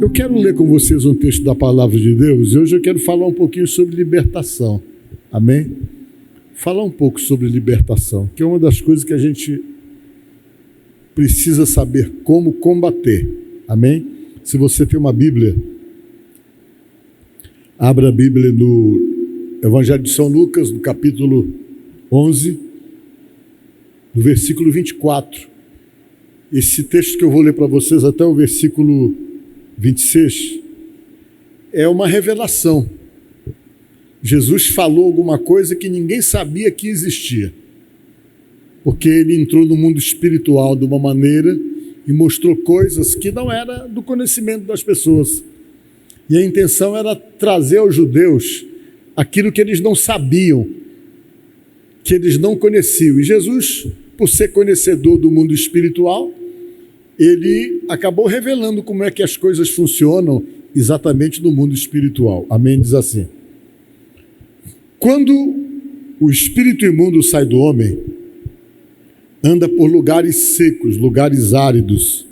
Eu quero ler com vocês um texto da Palavra de Deus e hoje eu quero falar um pouquinho sobre libertação. Amém? Falar um pouco sobre libertação, que é uma das coisas que a gente precisa saber como combater. Amém? Se você tem uma Bíblia, abra a Bíblia no Evangelho de São Lucas, no capítulo 11, no versículo 24. Esse texto que eu vou ler para vocês até o versículo 26 é uma revelação. Jesus falou alguma coisa que ninguém sabia que existia, porque ele entrou no mundo espiritual de uma maneira e mostrou coisas que não era do conhecimento das pessoas. E a intenção era trazer aos judeus aquilo que eles não sabiam, que eles não conheciam. E Jesus, por ser conhecedor do mundo espiritual, ele acabou revelando como é que as coisas funcionam exatamente no mundo espiritual. Amém? Diz assim: quando o espírito imundo sai do homem, anda por lugares secos, lugares áridos,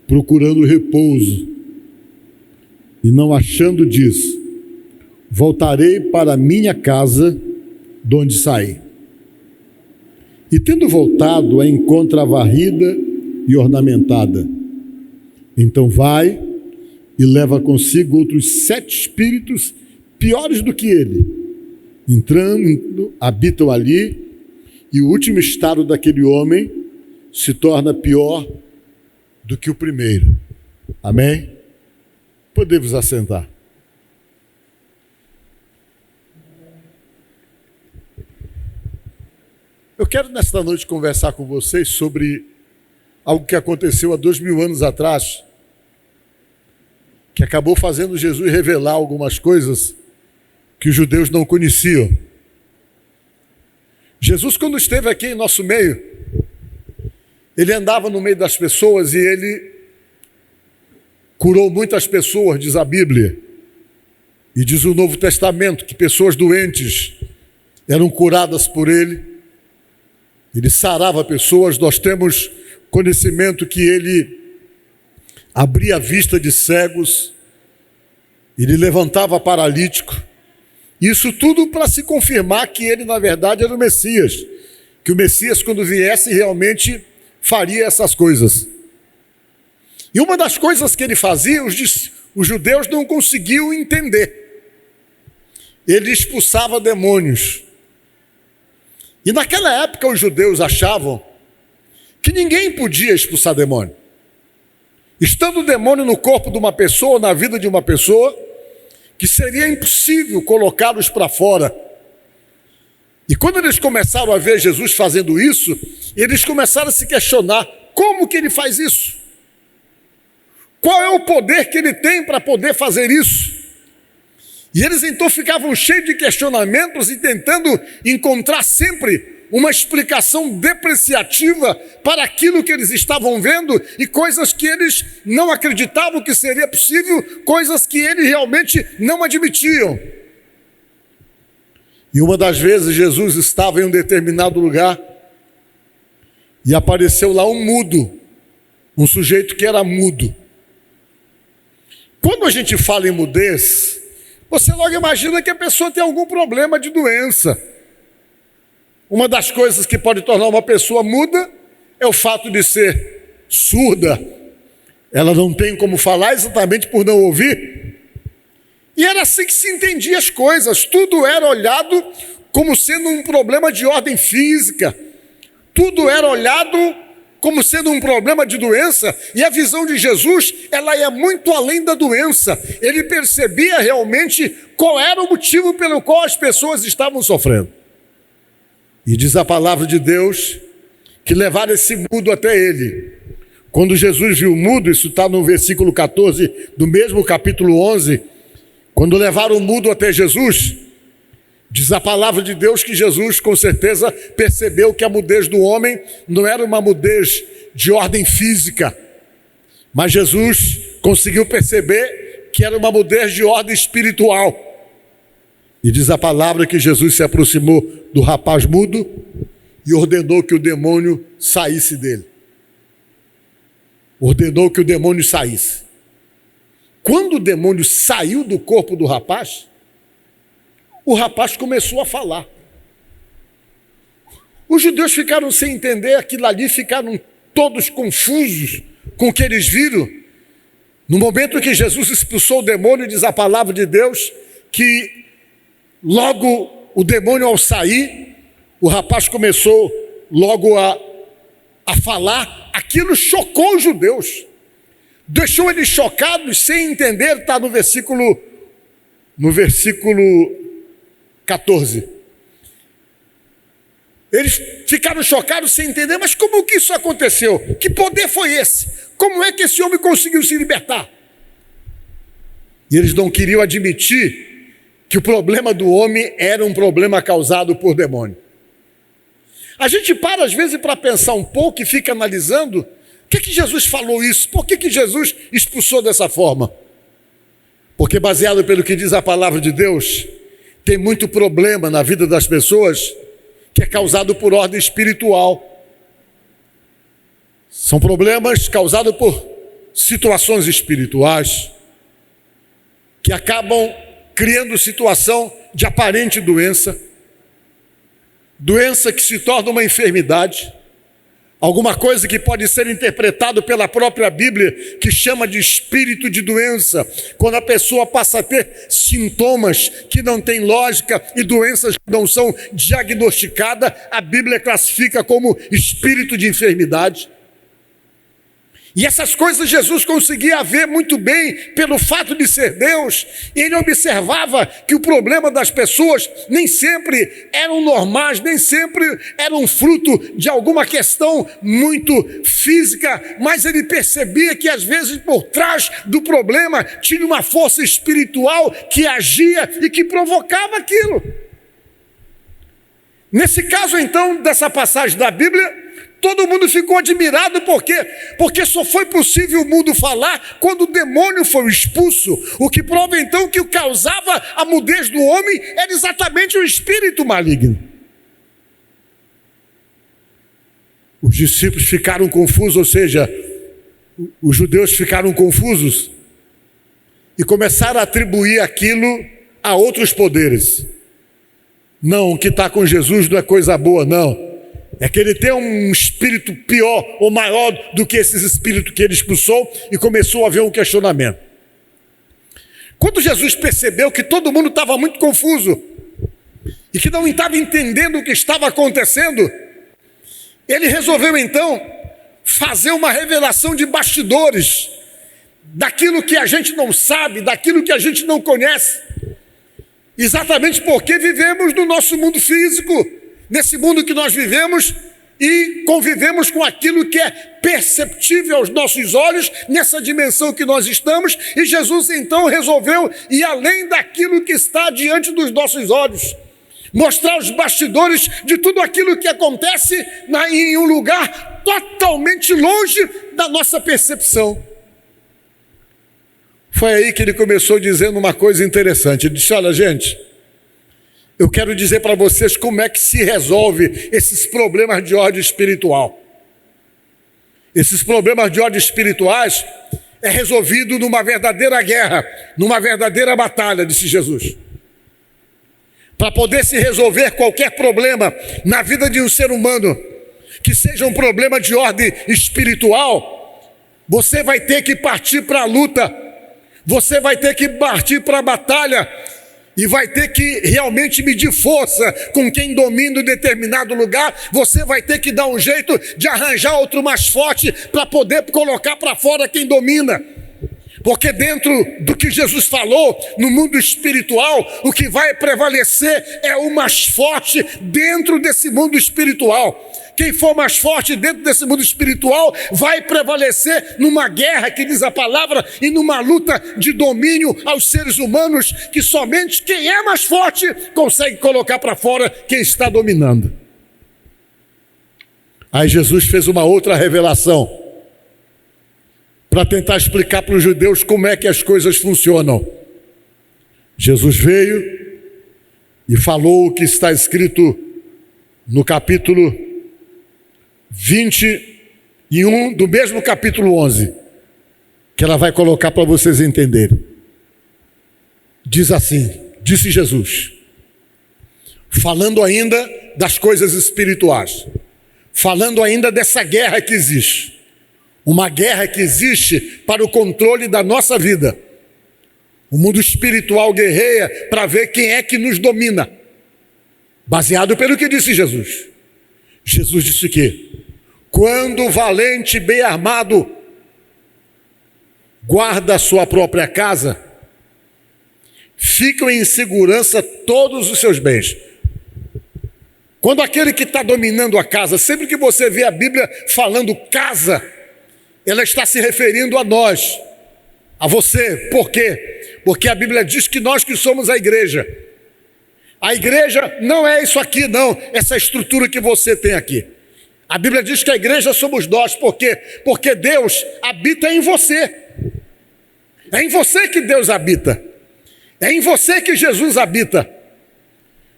procurando repouso, e não achando, diz: voltarei para minha casa, de onde saí. E tendo voltado, a encontra varrida e ornamentada. Então vai e leva consigo outros 7 espíritos piores do que ele. Entrando, habitam ali, e o último estado daquele homem se torna pior do que o primeiro. Amém? Podemos assentar. Eu quero nesta noite conversar com vocês sobre algo que aconteceu há 2000 anos atrás, que acabou fazendo Jesus revelar algumas coisas que os judeus não conheciam. Jesus, quando esteve aqui em nosso meio, ele andava no meio das pessoas e ele curou muitas pessoas, diz a Bíblia, e diz o Novo Testamento que pessoas doentes eram curadas por ele. Ele sarava pessoas. Nós temos conhecimento que ele abria a vista de cegos, ele levantava paralítico. Isso tudo para se confirmar que ele, na verdade, era o Messias, que o Messias, quando viesse, realmente faria essas coisas. E uma das coisas que ele fazia, os judeus não conseguiam entender. Ele expulsava demônios. E naquela época os judeus achavam que ninguém podia expulsar demônio. Estando o demônio no corpo de uma pessoa, na vida de uma pessoa, que seria impossível colocá-los para fora. E quando eles começaram a ver Jesus fazendo isso, eles começaram a se questionar: como que ele faz isso? Qual é o poder que ele tem para poder fazer isso? E eles então ficavam cheios de questionamentos e tentando encontrar sempre uma explicação depreciativa para aquilo que eles estavam vendo e coisas que eles não acreditavam que seria possível, coisas que eles realmente não admitiam. E uma das vezes Jesus estava em um determinado lugar e apareceu lá um mudo, um sujeito que era mudo. Quando a gente fala em mudez, você logo imagina que a pessoa tem algum problema de doença. Uma das coisas que pode tornar uma pessoa muda é o fato de ser surda. Ela não tem como falar exatamente por não ouvir. E era assim que se entendia as coisas. Tudo era olhado como sendo um problema de ordem física. Tudo era olhado como sendo um problema de doença. E a visão de Jesus, ela ia muito além da doença. Ele percebia realmente qual era o motivo pelo qual as pessoas estavam sofrendo. E diz a palavra de Deus que levaram esse mudo até ele. Quando Jesus viu o mudo, isso está no versículo 14 do mesmo capítulo 11, quando levaram o mudo até Jesus, diz a palavra de Deus que Jesus com certeza percebeu que a mudez do homem não era uma mudez de ordem física, mas Jesus conseguiu perceber que era uma mudez de ordem espiritual. E diz a palavra que Jesus se aproximou do rapaz mudo e ordenou que o demônio saísse dele. Ordenou que o demônio saísse. Quando o demônio saiu do corpo do rapaz, o rapaz começou a falar. Os judeus ficaram sem entender aquilo ali, ficaram todos confusos com o que eles viram. No momento que Jesus expulsou o demônio, diz a palavra de Deus, que logo o demônio ao sair, o rapaz começou logo a falar. Aquilo chocou os judeus, deixou eles chocados, sem entender. Está no versículo 14. Eles ficaram chocados sem entender, mas como que isso aconteceu? Que poder foi esse? Como é que esse homem conseguiu se libertar? E eles não queriam admitir que o problema do homem era um problema causado por demônio. A gente para às vezes para pensar um pouco e fica analisando, por que Jesus falou isso? Por que Jesus expulsou dessa forma? Porque baseado pelo que diz a palavra de Deus, tem muito problema na vida das pessoas que é causado por ordem espiritual. São problemas causados por situações espirituais que acabam criando situação de aparente doença que se torna uma enfermidade, alguma coisa que pode ser interpretado pela própria Bíblia, que chama de espírito de doença, quando a pessoa passa a ter sintomas que não têm lógica e doenças que não são diagnosticadas, a Bíblia classifica como espírito de enfermidade. E essas coisas Jesus conseguia ver muito bem pelo fato de ser Deus. Ele observava que o problema das pessoas nem sempre eram normais, nem sempre eram fruto de alguma questão muito física, mas ele percebia que às vezes por trás do problema tinha uma força espiritual que agia e que provocava aquilo. Nesse caso então, dessa passagem da Bíblia, todo mundo ficou admirado, porque só foi possível o mundo falar quando o demônio foi expulso. O que prova então que o que causava a mudez do homem era exatamente o espírito maligno. Os discípulos ficaram confusos, ou seja, os judeus ficaram confusos e começaram a atribuir aquilo a outros poderes. Não, o que está com Jesus não é coisa boa, não. É que ele tem um espírito pior ou maior do que esses espíritos que ele expulsou, e começou a haver um questionamento. Quando Jesus percebeu que todo mundo estava muito confuso e que não estava entendendo o que estava acontecendo, ele resolveu então fazer uma revelação de bastidores, daquilo que a gente não sabe, daquilo que a gente não conhece, exatamente porque vivemos no nosso mundo físico, nesse mundo que nós vivemos e convivemos com aquilo que é perceptível aos nossos olhos, nessa dimensão que nós estamos, e Jesus então resolveu ir além daquilo que está diante dos nossos olhos, mostrar os bastidores de tudo aquilo que acontece em um lugar totalmente longe da nossa percepção. Foi aí que ele começou dizendo uma coisa interessante. Ele disse: olha, gente, eu quero dizer para vocês como é que se resolve esses problemas de ordem espiritual. Esses problemas de ordem espirituais é resolvido numa verdadeira guerra, numa verdadeira batalha, disse Jesus. Para poder se resolver qualquer problema na vida de um ser humano, que seja um problema de ordem espiritual, você vai ter que partir para a luta, você vai ter que partir para a batalha, e vai ter que realmente medir força com quem domina um determinado lugar. Você vai ter que dar um jeito de arranjar outro mais forte para poder colocar para fora quem domina. Porque dentro do que Jesus falou, no mundo espiritual, o que vai prevalecer é o mais forte dentro desse mundo espiritual. Quem for mais forte dentro desse mundo espiritual vai prevalecer numa guerra, que diz a palavra, e numa luta de domínio aos seres humanos, que somente quem é mais forte consegue colocar para fora quem está dominando. Aí Jesus fez uma outra revelação para tentar explicar para os judeus como é que as coisas funcionam. Jesus veio e falou o que está escrito no capítulo 21 do mesmo capítulo 11, que ela vai colocar para vocês entenderem. Diz assim, disse Jesus, falando ainda das coisas espirituais, falando ainda dessa guerra que existe, uma guerra que existe para o controle da nossa vida. O mundo espiritual guerreia para ver quem é que nos domina, baseado pelo que disse Jesus. Jesus disse que quando o valente bem armado guarda a sua própria casa, ficam em segurança todos os seus bens. Quando aquele que está dominando a casa, sempre que você vê a Bíblia falando casa, ela está se referindo a nós, a você. Por quê? Porque a Bíblia diz que nós que somos a igreja não é isso aqui não, essa estrutura que você tem aqui. A Bíblia diz que a igreja somos nós. Por quê? Porque Deus habita em você. É em você que Deus habita. É em você que Jesus habita.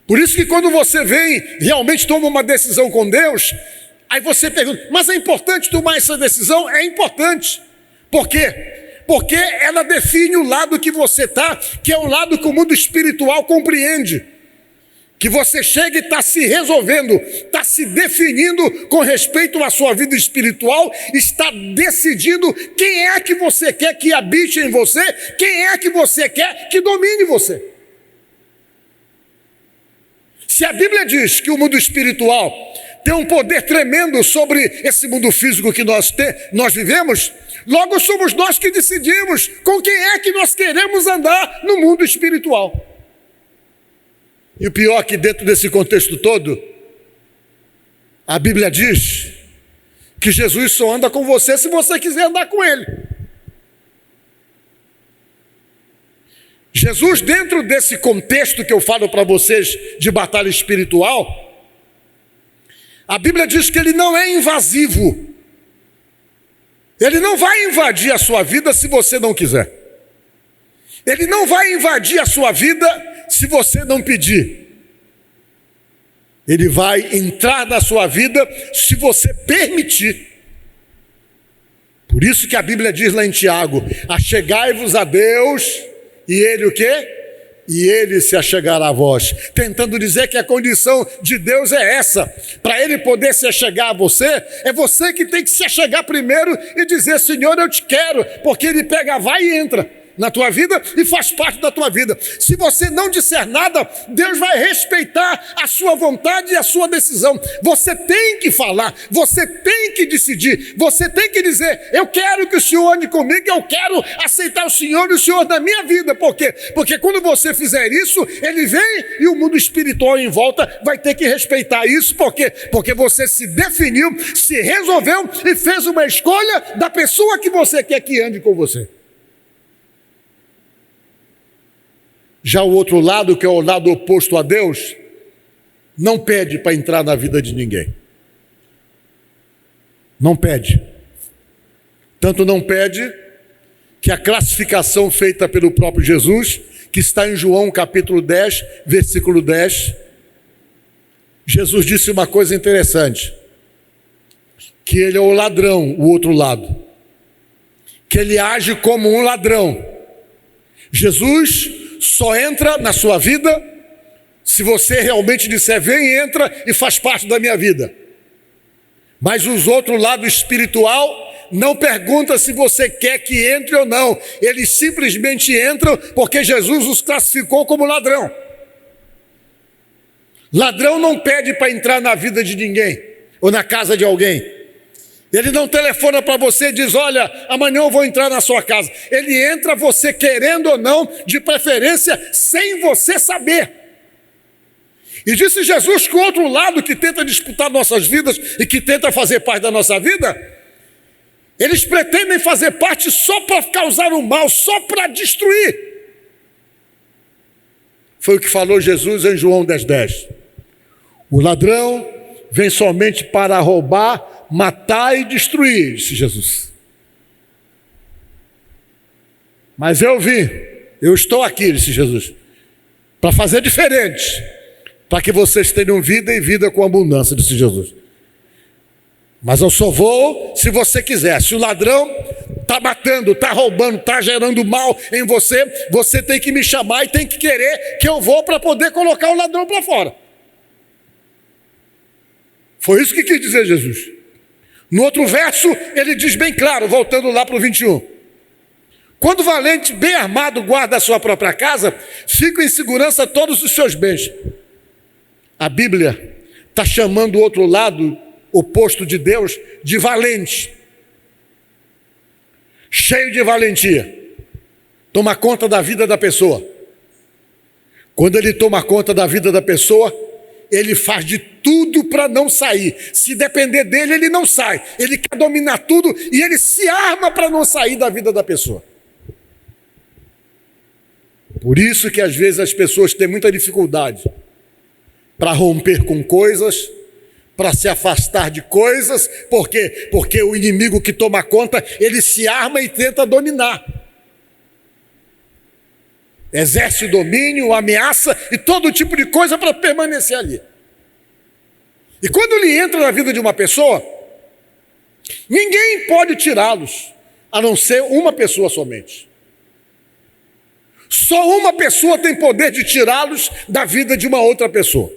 Por isso que quando você vem, realmente toma uma decisão com Deus, aí você pergunta, mas é importante tomar essa decisão? É importante. Por quê? Porque ela define o lado que você está, que é o lado que o mundo espiritual compreende. Que você chega e está se resolvendo, está se definindo com respeito à sua vida espiritual, está decidindo quem é que você quer que habite em você, quem é que você quer que domine você. Se a Bíblia diz que o mundo espiritual tem um poder tremendo sobre esse mundo físico que nós vivemos, logo somos nós que decidimos com quem é que nós queremos andar no mundo espiritual. E o pior é que dentro desse contexto todo, a Bíblia diz que Jesus só anda com você se você quiser andar com Ele. Jesus, dentro desse contexto que eu falo para vocês de batalha espiritual, a Bíblia diz que Ele não é invasivo. Ele não vai invadir a sua vida se você não quiser. Ele não vai invadir a sua vida se você não pedir. Ele vai entrar na sua vida se você permitir. Por isso que a Bíblia diz lá em Tiago, achegai-vos a Deus, e Ele o quê? E Ele se achegará a vós. Tentando dizer que a condição de Deus é essa. Para Ele poder se achegar a você, é você que tem que se achegar primeiro e dizer, Senhor, eu te quero, porque Ele pega, vai e entra na tua vida e faz parte da tua vida. Se você não disser nada, Deus vai respeitar a sua vontade e a sua decisão. Você tem que falar, você tem que decidir, você tem que dizer, eu quero que o Senhor ande comigo, eu quero aceitar o Senhor e o Senhor na minha vida. Por quê? Porque quando você fizer isso, Ele vem e o mundo espiritual em volta vai ter que respeitar isso. Por quê? Porque você se definiu, se resolveu e fez uma escolha da pessoa que você quer que ande com você. Já o outro lado, que é o lado oposto a Deus, não pede para entrar na vida de ninguém. Não pede. Tanto não pede que a classificação feita pelo próprio Jesus, que está em João capítulo 10, versículo 10, Jesus disse uma coisa interessante, que ele é o ladrão, o outro lado, que ele age como um ladrão. Jesus só entra na sua vida se você realmente disser, vem, entra e faz parte da minha vida. Mas os outros lado espiritual não pergunta se você quer que entre ou não. Eles simplesmente entram porque Jesus os classificou como ladrão. Ladrão não pede para entrar na vida de ninguém ou na casa de alguém. Ele não telefona para você e diz, olha, amanhã eu vou entrar na sua casa. Ele entra você querendo ou não, de preferência, sem você saber. E disse Jesus que o outro lado que tenta disputar nossas vidas e que tenta fazer parte da nossa vida, eles pretendem fazer parte só para causar o mal, só para destruir. Foi o que falou Jesus em João 10:10. O ladrão vem somente para roubar, matar e destruir, disse Jesus. Mas eu vim, eu estou aqui, disse Jesus, para fazer diferente, para que vocês tenham vida e vida com abundância, disse Jesus. Mas eu só vou se você quiser. Se o ladrão está matando, está roubando, está gerando mal em você, você tem que me chamar e tem que querer que eu vou para poder colocar o ladrão para fora. Foi isso que quis dizer Jesus. No outro verso, ele diz bem claro, voltando lá para o 21. Quando o valente, bem armado, guarda a sua própria casa, ficam em segurança todos os seus bens. A Bíblia está chamando o outro lado, oposto de Deus, de valente. Cheio de valentia. Toma conta da vida da pessoa. Quando ele toma conta da vida da pessoa, ele faz de tudo para não sair. Se depender dele, ele não sai. Ele quer dominar tudo e ele se arma para não sair da vida da pessoa. Por isso que às vezes as pessoas têm muita dificuldade para romper com coisas, para se afastar de coisas. Por quê? Porque o inimigo que toma conta, ele se arma e tenta dominar. Exerce domínio, ameaça e todo tipo de coisa para permanecer ali. E quando ele entra na vida de uma pessoa, ninguém pode tirá-los, a não ser uma pessoa somente. Só uma pessoa tem poder de tirá-los da vida de uma outra pessoa.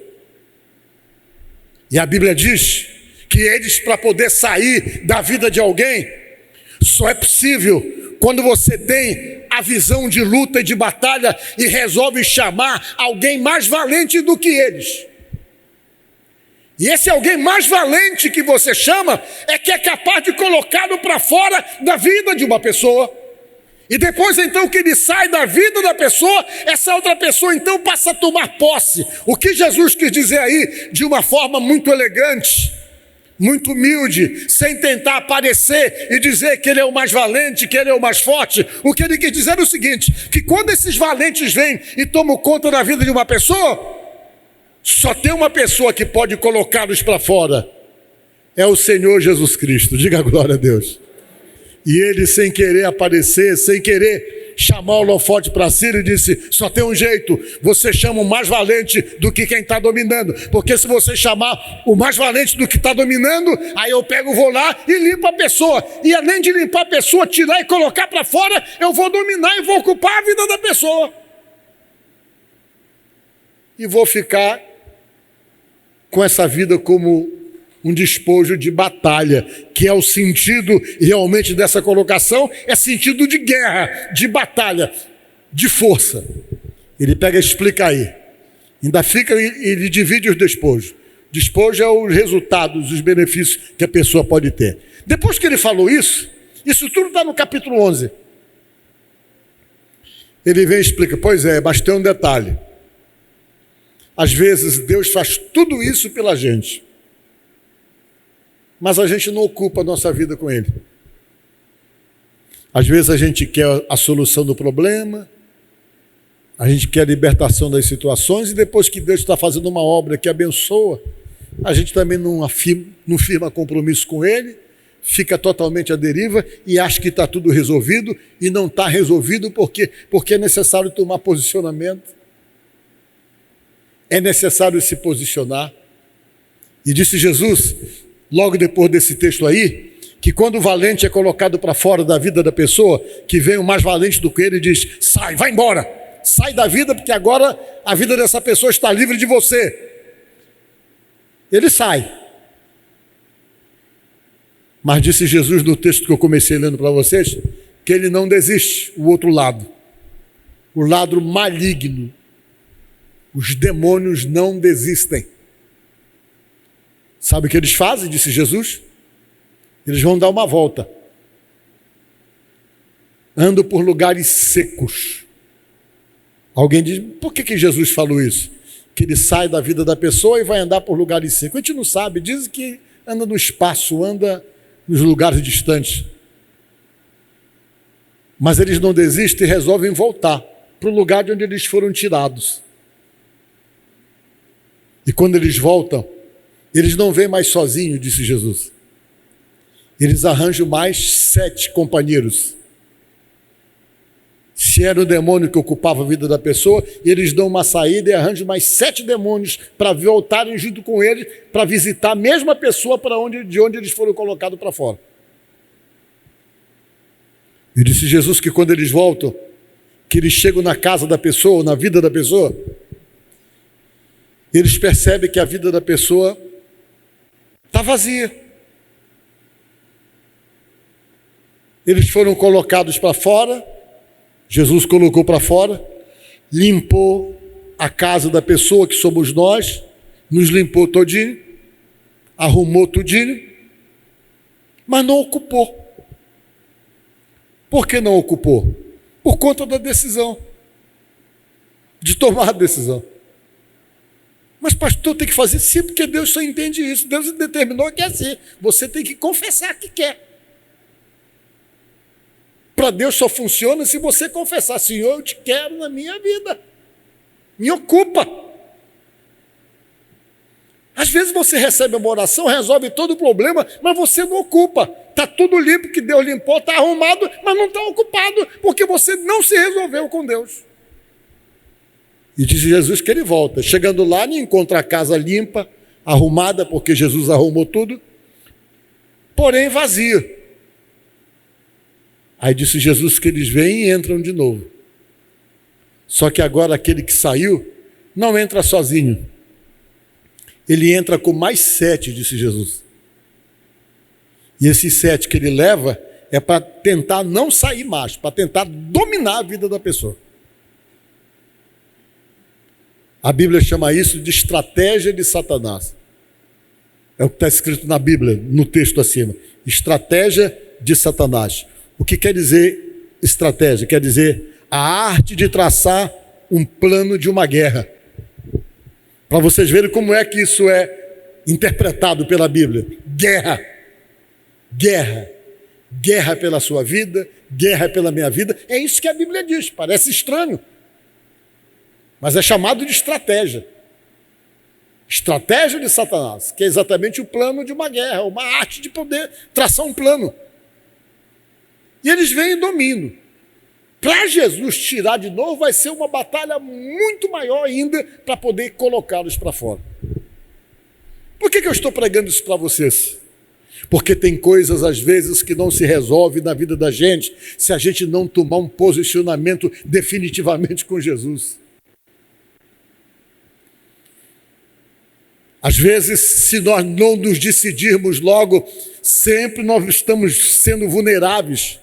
E a Bíblia diz que eles, para poder sair da vida de alguém, só é possível quando você tem a visão de luta e de batalha e resolve chamar alguém mais valente do que eles. E esse alguém mais valente que você chama é que é capaz de colocá-lo para fora da vida de uma pessoa. E depois então que ele sai da vida da pessoa, essa outra pessoa então passa a tomar posse. O que Jesus quis dizer aí, de uma forma muito elegante, muito humilde, sem tentar aparecer e dizer que ele é o mais valente, que ele é o mais forte. O que ele quis dizer é o seguinte, que quando esses valentes vêm e tomam conta da vida de uma pessoa, só tem uma pessoa que pode colocá-los para fora, é o Senhor Jesus Cristo. Diga glória a Deus. E ele, sem querer aparecer, sem querer chamar o holofote para si, ele disse, só tem um jeito, você chama o mais valente do que quem está dominando, porque se você chamar o mais valente do que está dominando, aí eu vou lá e limpo a pessoa, e além de limpar a pessoa, tirar e colocar para fora, eu vou dominar e vou ocupar a vida da pessoa, e vou ficar com essa vida como um despojo de batalha, que é o sentido realmente dessa colocação, é sentido de guerra, de batalha, de força. Ele pega e explica aí. Ainda fica e ele divide os despojos. Despojo é os resultados, os benefícios que a pessoa pode ter. Depois que ele falou isso tudo está no capítulo 11. Ele vem e explica, pois é, mas tem um detalhe. Às vezes Deus faz tudo isso pela gente, mas a gente não ocupa a nossa vida com Ele. Às vezes a gente quer a solução do problema, a gente quer a libertação das situações, e depois que Deus está fazendo uma obra que abençoa, a gente também não firma compromisso com Ele, fica totalmente à deriva e acha que está tudo resolvido, e não está resolvido porque é necessário tomar posicionamento, é necessário se posicionar. E disse Jesus, logo depois desse texto aí, que quando o valente é colocado para fora da vida da pessoa, que vem o mais valente do que ele, diz, sai, vai embora, sai da vida, porque agora a vida dessa pessoa está livre de você. Ele sai. Mas disse Jesus no texto que eu comecei lendo para vocês, que ele não desiste, o outro lado, o lado maligno. Os demônios não desistem. Sabe o que eles fazem, disse Jesus? Eles vão dar uma volta. Andam por lugares secos. Alguém diz, por que Jesus falou isso? Que ele sai da vida da pessoa e vai andar por lugares secos. A gente não sabe, dizem que anda no espaço, anda nos lugares distantes. Mas eles não desistem e resolvem voltar para o lugar de onde eles foram tirados. E quando eles voltam, eles não vêm mais sozinhos, disse Jesus. Eles arranjam mais 7 companheiros. Se era o demônio que ocupava a vida da pessoa, eles dão uma saída e arranjam mais 7 demônios para voltarem junto com eles, para visitar a mesma pessoa de onde eles foram colocados para fora. E disse Jesus que quando eles voltam, que eles chegam na casa da pessoa, na vida da pessoa, eles percebem que a vida da pessoa está vazia. Eles foram colocados para fora, Jesus colocou para fora, limpou a casa da pessoa, que somos nós, nos limpou todinho, arrumou tudinho, mas não ocupou. Por que não ocupou? Por conta da decisão, de tomar a decisão. Mas pastor, tem que fazer sim, porque Deus só entende isso. Deus determinou que é assim. Você tem que confessar que quer. Para Deus só funciona se você confessar: Senhor, eu te quero na minha vida. Me ocupa. Às vezes você recebe uma oração, resolve todo o problema, mas você não ocupa. Está tudo limpo, que Deus limpou, está arrumado, mas não está ocupado, porque você não se resolveu com Deus. E diz Jesus que ele volta. Chegando lá, ele encontra a casa limpa, arrumada, porque Jesus arrumou tudo, porém vazia. Aí disse Jesus que eles vêm e entram de novo. Só que agora aquele que saiu não entra sozinho. Ele entra com mais 7, disse Jesus. E esses 7 que ele leva é para tentar não sair mais, para tentar dominar a vida da pessoa. A Bíblia chama isso de estratégia de Satanás. É o que está escrito na Bíblia, no texto acima. Estratégia de Satanás. O que quer dizer estratégia? Quer dizer a arte de traçar um plano de uma guerra. Para vocês verem como é que isso é interpretado pela Bíblia. Guerra. Guerra. Guerra pela sua vida, guerra pela minha vida. É isso que a Bíblia diz. Parece estranho, mas é chamado de estratégia. Estratégia de Satanás, que é exatamente o plano de uma guerra, uma arte de poder traçar um plano. E eles vêm e dominam. Para Jesus tirar de novo, vai ser uma batalha muito maior ainda para poder colocá-los para fora. Por que eu estou pregando isso para vocês? Porque tem coisas, às vezes, que não se resolvem na vida da gente se a gente não tomar um posicionamento definitivamente com Jesus. Às vezes, se nós não nos decidirmos logo, sempre nós estamos sendo vulneráveis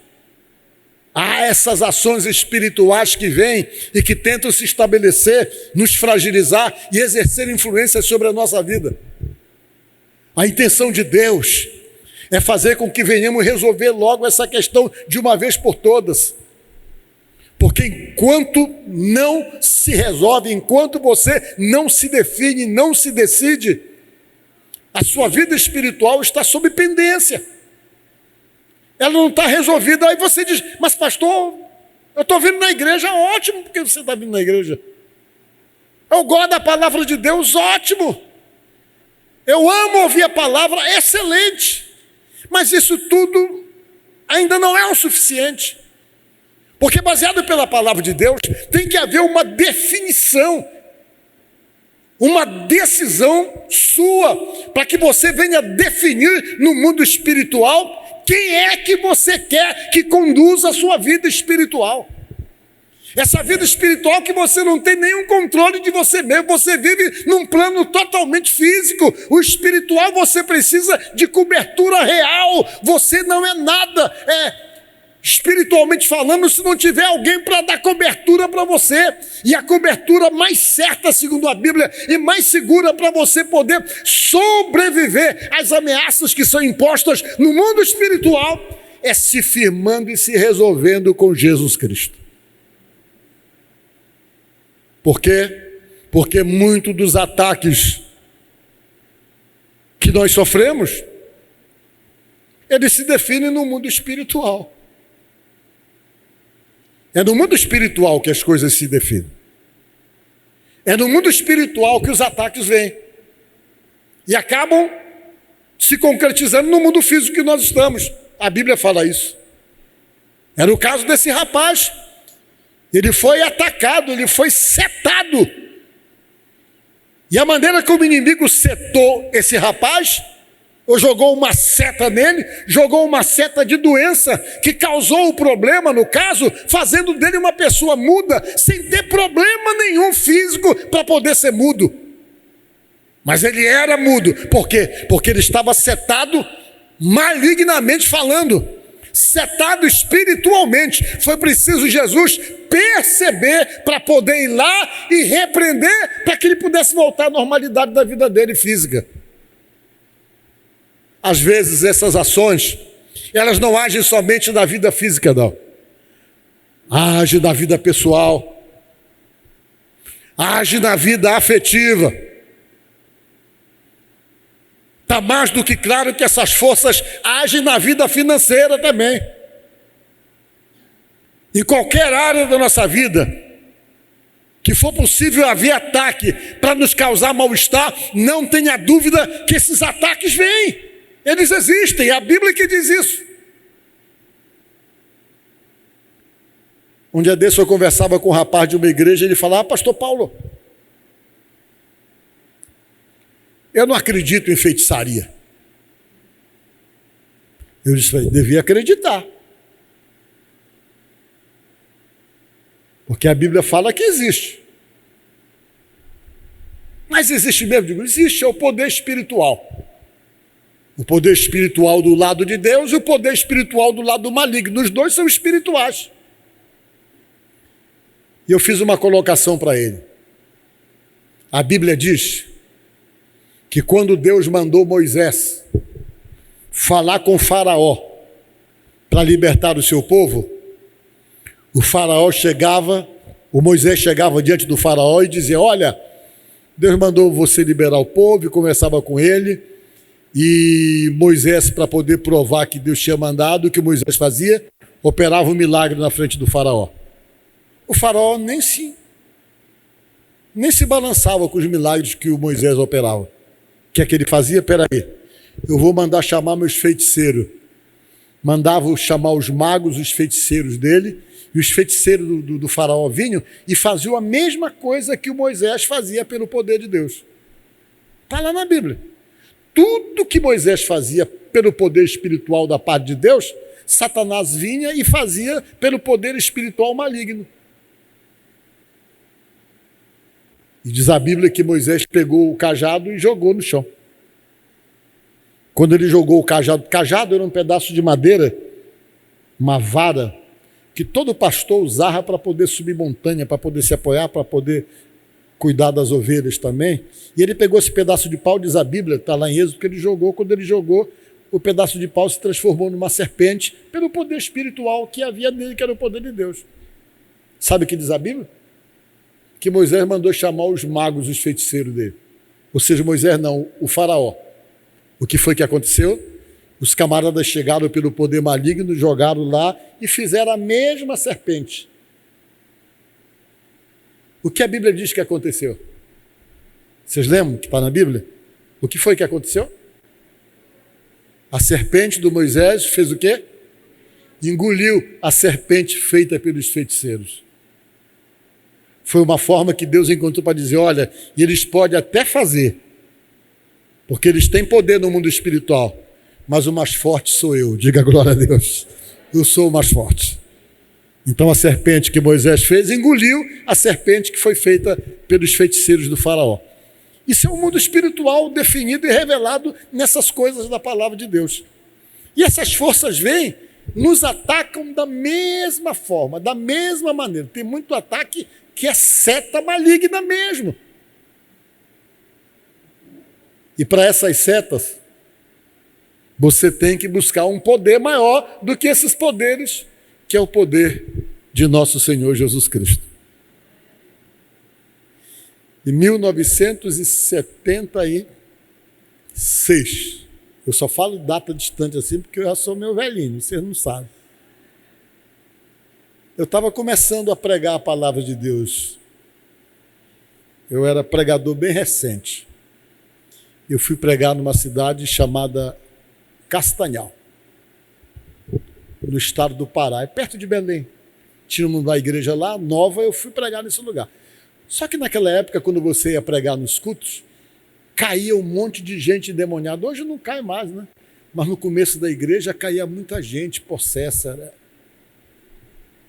a essas ações espirituais que vêm e que tentam se estabelecer, nos fragilizar e exercer influência sobre a nossa vida. A intenção de Deus é fazer com que venhamos resolver logo essa questão de uma vez por todas. Porque enquanto não se resolve, enquanto você não se define, não se decide, a sua vida espiritual está sob pendência. Ela não está resolvida. Aí você diz: mas pastor, eu estou vindo na igreja. Ótimo, porque você está vindo na igreja. Eu gosto da palavra de Deus. Ótimo. Eu amo ouvir a palavra. Excelente. Mas isso tudo ainda não é o suficiente. Porque baseado pela palavra de Deus, tem que haver uma definição, uma decisão sua, para que você venha definir no mundo espiritual quem é que você quer que conduza a sua vida espiritual. Essa vida espiritual que você não tem nenhum controle de você mesmo, você vive num plano totalmente físico. O espiritual você precisa de cobertura real, você não é nada, espiritualmente falando, se não tiver alguém para dar cobertura para você. E a cobertura mais certa, segundo a Bíblia, e mais segura para você poder sobreviver às ameaças que são impostas no mundo espiritual, é se firmando e se resolvendo com Jesus Cristo. Por quê? Porque muitos dos ataques que nós sofremos, eles se definem no mundo espiritual. É no mundo espiritual que as coisas se definem. É no mundo espiritual que os ataques vêm. E acabam se concretizando no mundo físico que nós estamos. A Bíblia fala isso. Era o caso desse rapaz. Ele foi atacado, ele foi setado. E a maneira como o inimigo setou esse rapaz, ou jogou uma seta nele, jogou uma seta de doença que causou o problema, no caso, fazendo dele uma pessoa muda, sem ter problema nenhum físico para poder ser mudo. Mas ele era mudo. Por quê? Porque ele estava setado malignamente falando, setado espiritualmente. Foi preciso Jesus perceber para poder ir lá e repreender, para que ele pudesse voltar à normalidade da vida dele física. Às vezes essas ações, elas não agem somente na vida física, não. Age na vida pessoal, age na vida afetiva. Está mais do que claro que essas forças agem na vida financeira também. Em qualquer área da nossa vida que for possível haver ataque para nos causar mal-estar, não tenha dúvida que esses ataques vêm. Eles existem, é a Bíblia que diz isso. Um dia desse eu conversava com um rapaz de uma igreja e ele falava: pastor Paulo, eu não acredito em feitiçaria. Eu disse: devia acreditar. Porque a Bíblia fala que existe. Mas existe mesmo? Digo, existe, é o poder espiritual. O poder espiritual do lado de Deus e o poder espiritual do lado do maligno. Os dois são espirituais. E eu fiz uma colocação para ele. A Bíblia diz que quando Deus mandou Moisés falar com Faraó para libertar o seu povo, o Moisés chegava diante do Faraó e dizia: olha, Deus mandou você liberar o povo, e conversava com ele, e Moisés, para poder provar que Deus tinha mandado, o que Moisés fazia? Operava um milagre na frente do Faraó. O Faraó nem se balançava com os milagres que o Moisés operava. O que é que ele fazia? Peraí, eu vou mandar chamar meus feiticeiros. Mandava chamar os magos, os feiticeiros dele, e os feiticeiros do Faraó vinham e faziam a mesma coisa que o Moisés fazia pelo poder de Deus. Está lá na Bíblia. Tudo que Moisés fazia pelo poder espiritual da parte de Deus, Satanás vinha e fazia pelo poder espiritual maligno. E diz a Bíblia que Moisés pegou o cajado e jogou no chão. Quando ele jogou o cajado era um pedaço de madeira, uma vara, que todo pastor usava para poder subir montanha, para poder se apoiar, para poder cuidar das ovelhas também. E ele pegou esse pedaço de pau, diz a Bíblia, está lá em Êxodo, que ele jogou. Quando ele jogou, o pedaço de pau se transformou numa serpente, pelo poder espiritual que havia nele, que era o poder de Deus. Sabe o que diz a Bíblia? Que Moisés mandou chamar os magos, os feiticeiros dele. Ou seja, Moisés não, o Faraó. O que foi que aconteceu? Os camaradas chegaram pelo poder maligno, jogaram lá e fizeram a mesma serpente. O que a Bíblia diz que aconteceu? Vocês lembram que está na Bíblia? O que foi que aconteceu? A serpente do Moisés fez o quê? Engoliu a serpente feita pelos feiticeiros. Foi uma forma que Deus encontrou para dizer: olha, e eles podem até fazer, porque eles têm poder no mundo espiritual, mas o mais forte sou eu. Diga glória a Deus. Eu sou o mais forte. Então a serpente que Moisés fez engoliu a serpente que foi feita pelos feiticeiros do Faraó. Isso é um mundo espiritual definido e revelado nessas coisas da palavra de Deus. E essas forças vêm, nos atacam da mesma forma, da mesma maneira. Tem muito ataque que é seta maligna mesmo. E para essas setas, você tem que buscar um poder maior do que esses poderes, que é o poder de nosso Senhor Jesus Cristo. Em 1976, eu só falo data distante assim porque eu já sou meu velhinho, vocês não sabem. Eu estava começando a pregar a palavra de Deus. Eu era pregador bem recente. Eu fui pregar numa cidade chamada Castanhal, no estado do Pará, perto de Belém. Tinha uma igreja lá, nova, eu fui pregar nesse lugar. Só que naquela época, quando você ia pregar nos cultos, caía um monte de gente endemoniada. Hoje não cai mais, né? Mas no começo da igreja caía muita gente possessa, né?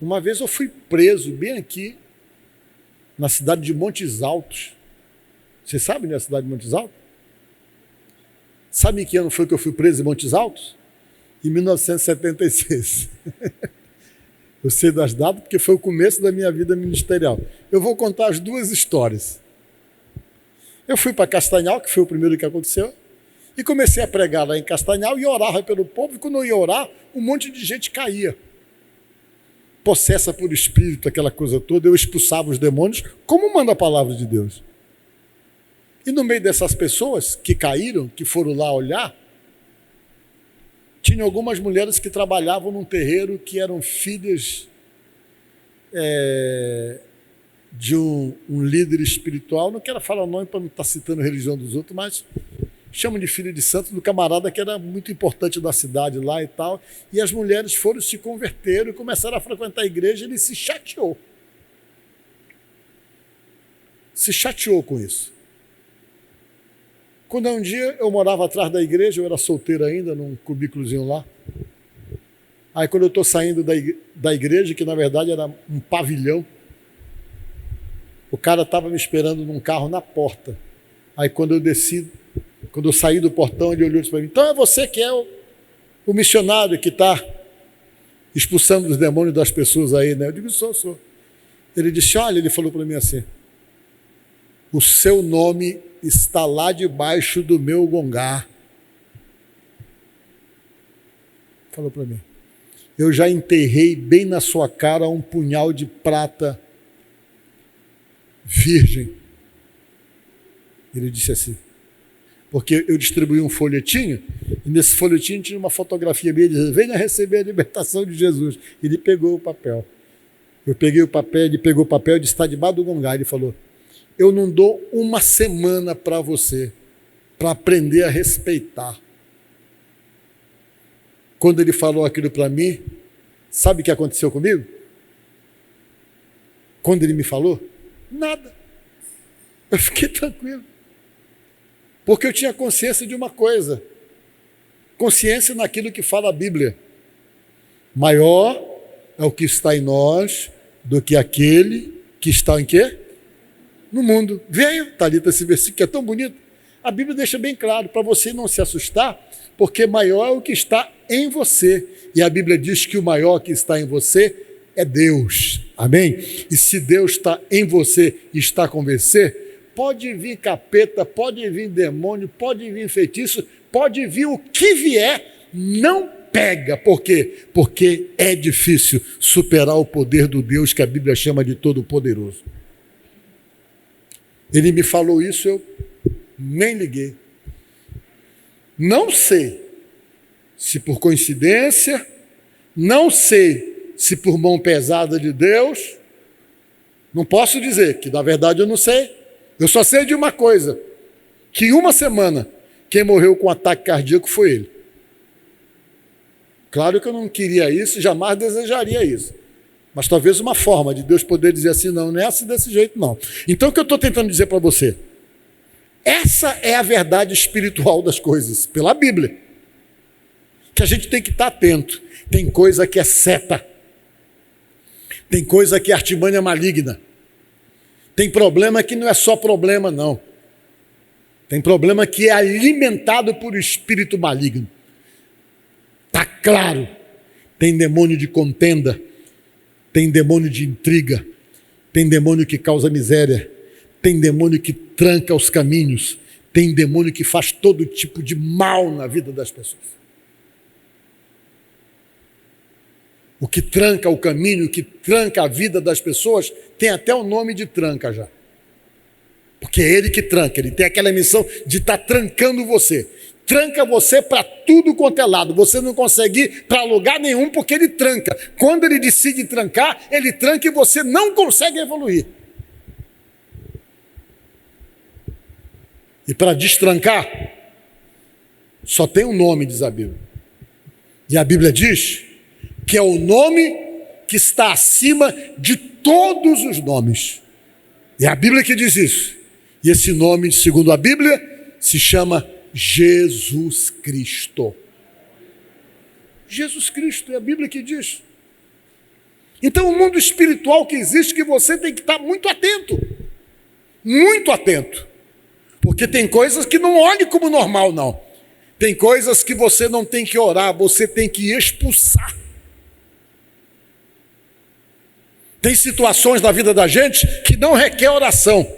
Uma vez eu fui preso bem aqui, na cidade de Montes Altos. Vocês sabem, né, a cidade de Montes Altos? Sabe em que ano foi que eu fui preso em Montes Altos? Em 1976. Eu sei das datas porque foi o começo da minha vida ministerial. Eu vou contar as duas histórias. Eu fui para Castanhal, que foi o primeiro que aconteceu, e comecei a pregar lá em Castanhal e orava pelo povo, e quando eu ia orar, um monte de gente caía. Possessa por espírito, aquela coisa toda, eu expulsava os demônios, como manda a palavra de Deus. E no meio dessas pessoas que caíram, que foram lá olhar, tinha algumas mulheres que trabalhavam num terreiro que eram filhas de um líder espiritual. Não quero falar o nome para não estar citando a religião dos outros, mas chamam de filho de santo, do camarada que era muito importante da cidade lá e tal. E as mulheres foram, se converteram e começaram a frequentar a igreja. Ele se chateou. Se chateou com isso. Quando um dia eu morava atrás da igreja, eu era solteiro ainda, num cubículozinho lá. Aí quando eu estou saindo da igreja, que na verdade era um pavilhão, o cara estava me esperando num carro na porta. Aí quando eu saí do portão, ele olhou e disse para mim: então é você que é o missionário que está expulsando os demônios das pessoas aí, né? Eu digo: sou. Ele disse: olha, ele falou para mim assim: o seu nome está lá debaixo do meu gongar. Falou para mim: eu já enterrei bem na sua cara um punhal de prata virgem. Ele disse assim, porque eu distribuí um folhetinho, e nesse folhetinho tinha uma fotografia minha dizendo: venha receber a libertação de Jesus. Ele pegou o papel. Eu peguei o papel, ele pegou o papel e disse: está debaixo do gongar. Ele falou: eu não dou uma semana para você, para aprender a respeitar. Quando ele falou aquilo para mim, sabe o que aconteceu comigo? Quando ele me falou, nada. Eu fiquei tranquilo. Porque eu tinha consciência de uma coisa. Consciência naquilo que fala a Bíblia. Maior é o que está em nós do que aquele que está em quê? No mundo. Veio, Thalita, esse versículo que é tão bonito. A Bíblia deixa bem claro, para você não se assustar, porque maior é o que está em você. E a Bíblia diz que o maior que está em você é Deus. Amém? E se Deus está em você e está com você, pode vir capeta, pode vir demônio, pode vir feitiço, pode vir o que vier, não pega. Por quê? Porque é difícil superar o poder do Deus que a Bíblia chama de Todo-Poderoso. Ele me falou isso, eu nem liguei. Não sei se por coincidência, não sei se por mão pesada de Deus, não posso dizer, que na verdade eu não sei. Eu só sei de uma coisa, que em uma semana, quem morreu com um ataque cardíaco foi ele. Claro que eu não queria isso, jamais desejaria isso. Mas talvez uma forma de Deus poder dizer assim: não é assim desse jeito não. Então o que eu estou tentando dizer para você? Essa é a verdade espiritual das coisas, pela Bíblia. Que a gente tem que estar atento. Tem coisa que é seta. Tem coisa que é artimanha maligna. Tem problema que não é só problema, não. Tem problema que é alimentado por espírito maligno. Está claro. Tem demônio de contenda. Tem demônio de intriga, tem demônio que causa miséria, tem demônio que tranca os caminhos, tem demônio que faz todo tipo de mal na vida das pessoas. O que tranca o caminho, o que tranca a vida das pessoas, tem até o nome de tranca já. Porque é ele que tranca, ele tem aquela missão de estar trancando você. Tranca você para tudo quanto é lado. Você não consegue ir para lugar nenhum porque ele tranca. Quando ele decide trancar, ele tranca e você não consegue evoluir. E para destrancar, só tem um nome, diz a Bíblia. E a Bíblia diz que é o nome que está acima de todos os nomes. É a Bíblia que diz isso. E esse nome, segundo a Bíblia, se chama Jesus Cristo. Jesus Cristo, é a Bíblia que diz. Então o mundo espiritual que existe, que você tem que estar muito atento. Muito atento. Porque tem coisas que não olhe como normal, não. Tem coisas que você não tem que orar, você tem que expulsar. Tem situações na vida da gente que não requer oração,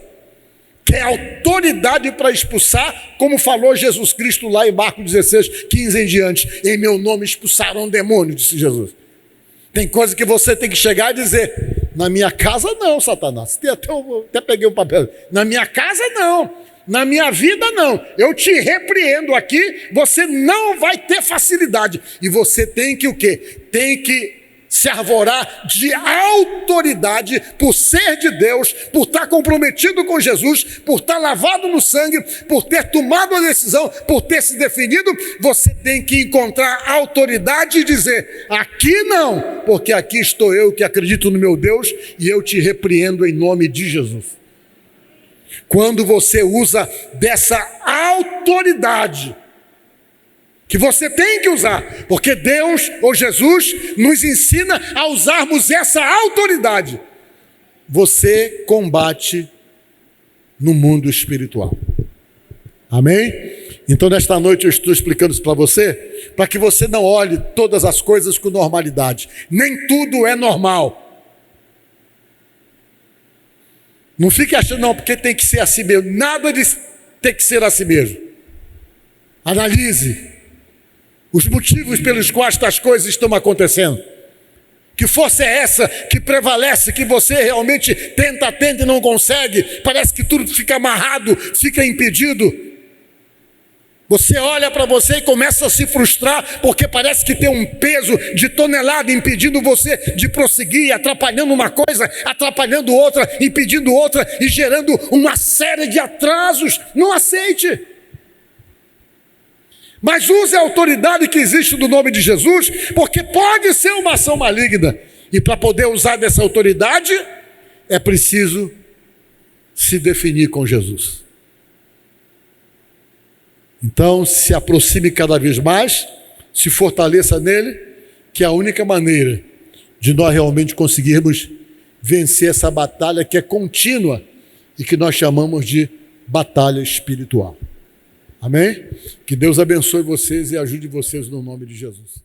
quer autoridade para expulsar, como falou Jesus Cristo lá em Marcos 16, 15 em diante. Em meu nome expulsarão demônio, disse Jesus. Tem coisa que você tem que chegar e dizer: na minha casa não, Satanás. Até peguei um papel. Na minha casa não. Na minha vida não. Eu te repreendo aqui. Você não vai ter facilidade. E você tem que o quê? Tem que se arvorar de autoridade por ser de Deus, por estar comprometido com Jesus, por estar lavado no sangue, por ter tomado a decisão, por ter se definido. Você tem que encontrar autoridade e dizer: aqui não, porque aqui estou eu que acredito no meu Deus e eu te repreendo em nome de Jesus. Quando você usa dessa autoridade, que você tem que usar, porque Deus ou Jesus nos ensina a usarmos essa autoridade, você combate no mundo espiritual. Amém? Então nesta noite eu estou explicando isso para você, para que você não olhe todas as coisas com normalidade. Nem tudo é normal. Não fique achando, não, porque tem que ser assim mesmo. Nada de ter que ser assim mesmo. Analise os motivos pelos quais estas coisas estão acontecendo. Que força é essa que prevalece, que você realmente tenta e não consegue? Parece que tudo fica amarrado, fica impedido. Você olha para você e começa a se frustrar, porque parece que tem um peso de tonelada impedindo você de prosseguir, atrapalhando uma coisa, atrapalhando outra, impedindo outra e gerando uma série de atrasos. Não aceite. Mas use a autoridade que existe no nome de Jesus, porque pode ser uma ação maligna. E para poder usar dessa autoridade, é preciso se definir com Jesus. Então, se aproxime cada vez mais, se fortaleça nele, que é a única maneira de nós realmente conseguirmos vencer essa batalha que é contínua e que nós chamamos de batalha espiritual. Amém? Que Deus abençoe vocês e ajude vocês no nome de Jesus.